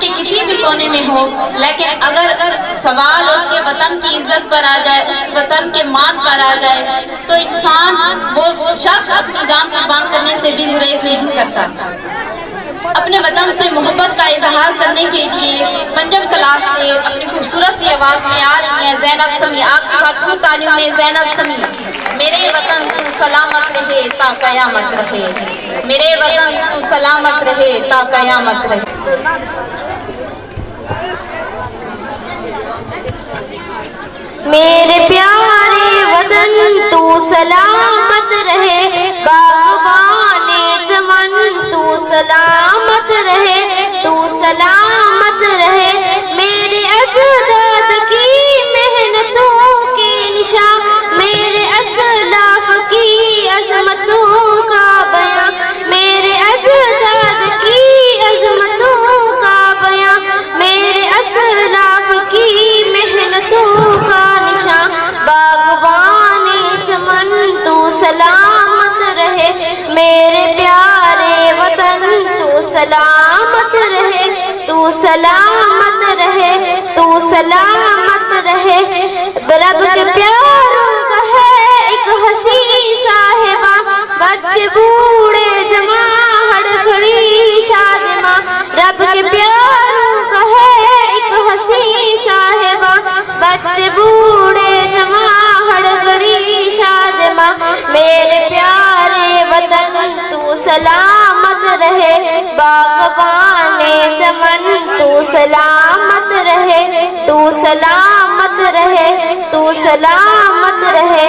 के किसी भी कोने में हो, लेकिन अगर सवाल उसके वतन की इज्जत पर आ जाए, उस वतन के मान पर आ जाए, तो इंसान वो शख्स अपनी जान कुर्बान करने से भी गुरेज नहीं करता। अपने वतन से मोहब्बत का इजहार करने के लिए पंजाब क्लास से अपनी खूबसूरत सी आवाज में आ रही है ज़ैनब समी। आपकी भरपूर तालियों में ज़ैनब समी। मेरे वतन तू सलामत रहे ता कयामत रहे, मेरे वतन तू सलामत रहे ता कयामत रहे। मेरे प्यारे वतन तू सलामत रहे, बागबाने चमन तू सलामत रहे, तू सलामत रहे। मेरे अजदाद की मेहनतों के निशान, मेरे असलाफ की अजमतों का बयां, मेरे अजदाद की अजमतों का बयां, मेरे असलाफ की मेहनतों का निशान। बागबाने चमन तू सलामत रहे, मेरे प्यारे वतन तू सलामत रहे, तू सलामत रहे, तू सलामत रहे। रब के प्यारों का है एक हसी साहिबा, बच्चे बूढ़े जमा हड़खड़ी शादिमा। रब के प्यारों का है एक हसी साहिबा, बच्चे बूढ़े जमा हड़खड़ी शादिमा। मेरे प्यारे वतन तू सलामत रहे, बागबाने चमन तू सलामत रहे, तू सलामत रहे, तू सलामत रहे।